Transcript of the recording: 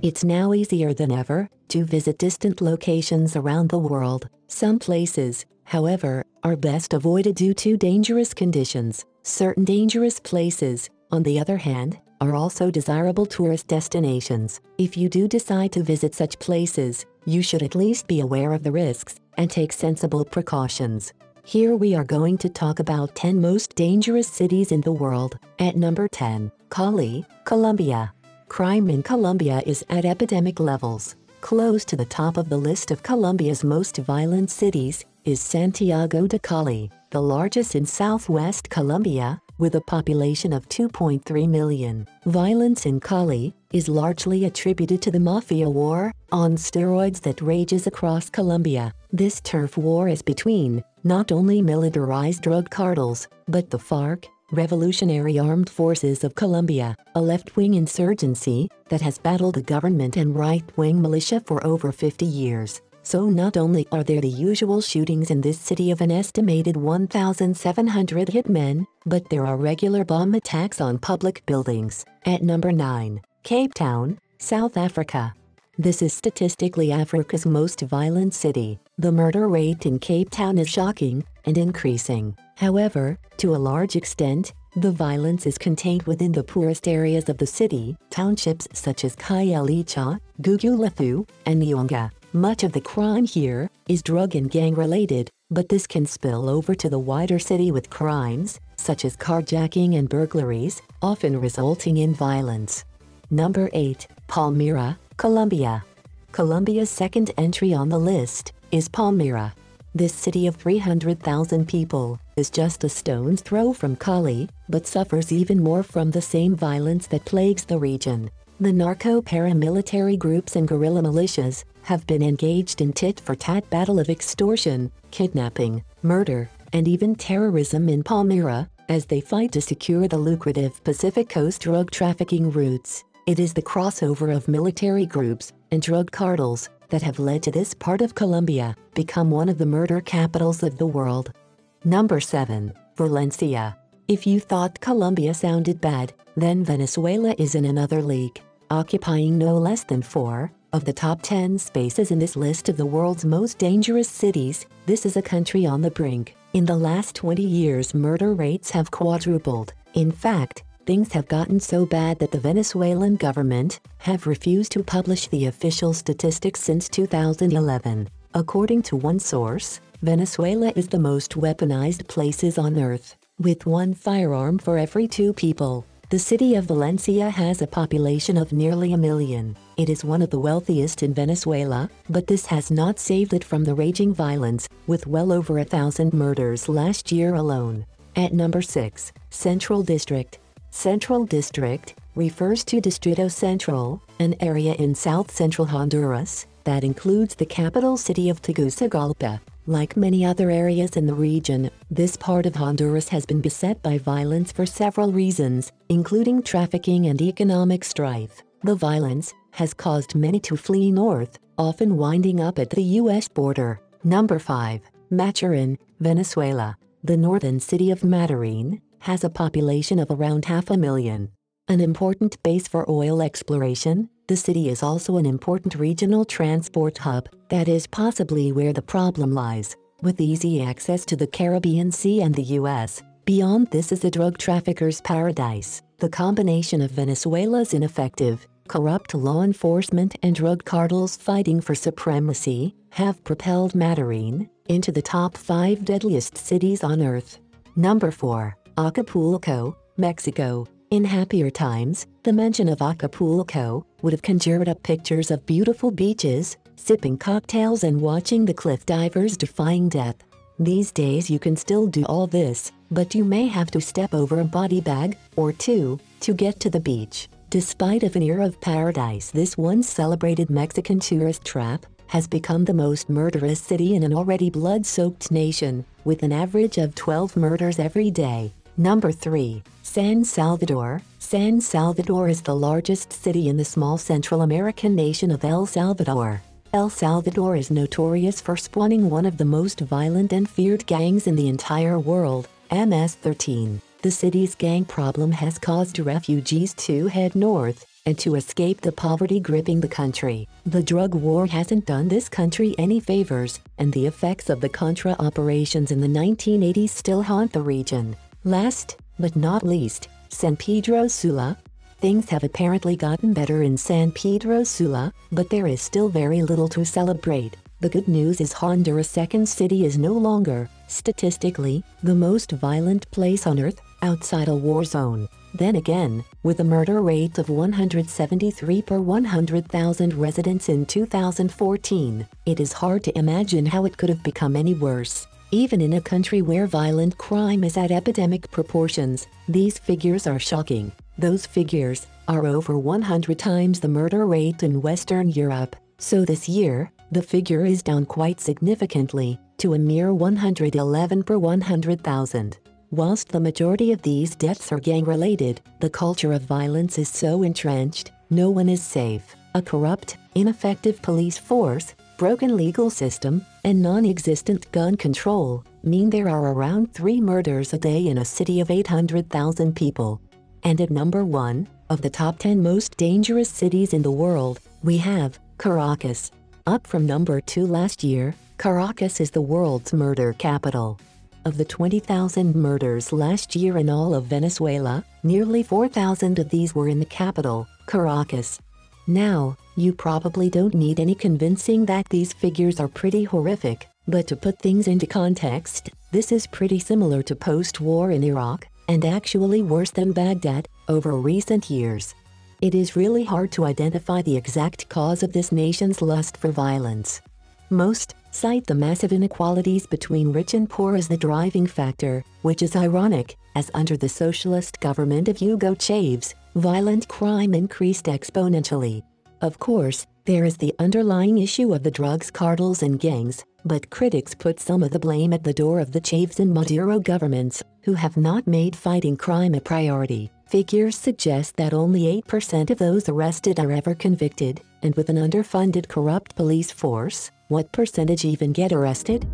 It's now easier than ever to visit distant locations around the world. Some places, however, are best avoided due to dangerous conditions. Certain dangerous places, on the other hand, are also desirable tourist destinations. If you do decide to visit such places, you should at least be aware of the risks and take sensible precautions. Here we are going to talk about 10 most dangerous cities in the world. At number 10, Cali, Colombia. Crime in Colombia is at epidemic levels. Close to the top of the list of Colombia's most violent cities is Santiago de Cali, the largest in southwest Colombia, with a population of 2.3 million. Violence in Cali is largely attributed to the mafia war on steroids that rages across Colombia. This turf war is between not only militarized drug cartels, but the FARC, Revolutionary Armed Forces of Colombia, a left-wing insurgency that has battled the government and right-wing militia for over 50 years. So not only are there the usual shootings in this city of an estimated 1,700 hitmen, but there are regular bomb attacks on public buildings. At number 9, Cape Town, South Africa. This is statistically Africa's most violent city. The murder rate in Cape Town is shocking and increasing. However, to a large extent, the violence is contained within the poorest areas of the city, townships such as Khayelitsha, Gugulethu, and Nyonga. Much of the crime here is drug and gang-related, but this can spill over to the wider city with crimes, such as carjacking and burglaries, often resulting in violence. Number 8, Palmyra, Colombia. Colombia's second entry on the list is Palmyra. This city of 300,000 people is just a stone's throw from Cali, but suffers even more from the same violence that plagues the region. The narco-paramilitary groups and guerrilla militias have been engaged in tit-for-tat battle of extortion, kidnapping, murder, and even terrorism in Palmyra, as they fight to secure the lucrative Pacific Coast drug trafficking routes. It is the crossover of military groups and drug cartels that have led to this part of Colombia become one of the murder capitals of the world. Number 7, Valencia. If you thought Colombia sounded bad, then Venezuela is in another league, occupying no less than 4 of the top 10 spaces in this list of the world's most dangerous cities. This is a country on the brink. In the last 20 years, murder rates have quadrupled. In fact, things have gotten so bad that the Venezuelan government have refused to publish the official statistics since 2011. According to one source, Venezuela is the most weaponized places on earth, with 1 firearm for every 2 people. The city of Valencia has a population of nearly 1 million. It is one of the wealthiest in Venezuela, but this has not saved it from the raging violence, with well over 1,000 murders last year alone. At number 6, Central District. Central District refers to Distrito Central, an area in south-central Honduras that includes the capital city of Tegucigalpa. Like many other areas in the region, this part of Honduras has been beset by violence for several reasons, including trafficking and economic strife. The violence has caused many to flee north, often winding up at the U.S. border. Number 5, Maturin, Venezuela. The northern city of Maturin has a population of around 500,000. An important base for oil exploration, the city is also an important regional transport hub. That is possibly where the problem lies, with easy access to the Caribbean Sea and the U.S. Beyond this is a drug trafficker's paradise. The combination of Venezuela's ineffective, corrupt law enforcement and drug cartels fighting for supremacy have propelled Maturin into the top 5 deadliest cities on earth. Number 4, Acapulco, Mexico. In happier times, the mention of Acapulco would have conjured up pictures of beautiful beaches, sipping cocktails and watching the cliff divers defying death. These days you can still do all this, but you may have to step over a body bag or 2 to get to the beach. Despite a veneer of paradise, this once celebrated Mexican tourist trap has become the most murderous city in an already blood-soaked nation, with an average of 12 murders every day. Number 3, San Salvador. San Salvador is the largest city in the small Central American nation of El Salvador. El Salvador is notorious for spawning one of the most violent and feared gangs in the entire world, MS-13. The city's gang problem has caused refugees to head north, and to escape the poverty gripping the country. The drug war hasn't done this country any favors, and the effects of the Contra operations in the 1980s still haunt the region. Last, but not least, San Pedro Sula. Things have apparently gotten better in San Pedro Sula, but there is still very little to celebrate. The good news is Honduras' second city is no longer, statistically, the most violent place on earth, outside a war zone. Then again, with a murder rate of 173 per 100,000 residents in 2014, it is hard to imagine how it could have become any worse. Even in a country where violent crime is at epidemic proportions, these figures are shocking. Those figures are over 100 times the murder rate in Western Europe. So this year, the figure is down quite significantly, to a mere 111 per 100,000. Whilst the majority of these deaths are gang-related, the culture of violence is so entrenched, no one is safe. A corrupt, ineffective police force, broken legal system, and non-existent gun control mean there are around 3 murders a day in a city of 800,000 people. And at number 1, of the top 10 most dangerous cities in the world, we have Caracas. Up from number 2 last year, Caracas is the world's murder capital. Of the 20,000 murders last year in all of Venezuela, nearly 4,000 of these were in the capital, Caracas. Now, you probably don't need any convincing that these figures are pretty horrific, but to put things into context, this is pretty similar to post-war in Iraq, and actually worse than Baghdad, over recent years. It is really hard to identify the exact cause of this nation's lust for violence. Most cite the massive inequalities between rich and poor as the driving factor, which is ironic, as under the socialist government of Hugo Chavez, violent crime increased exponentially. Of course, there is the underlying issue of the drugs cartels and gangs, but critics put some of the blame at the door of the Chavez and Maduro governments, who have not made fighting crime a priority. Figures suggest that only 8% of those arrested are ever convicted, and with an underfunded corrupt police force, what percentage even get arrested?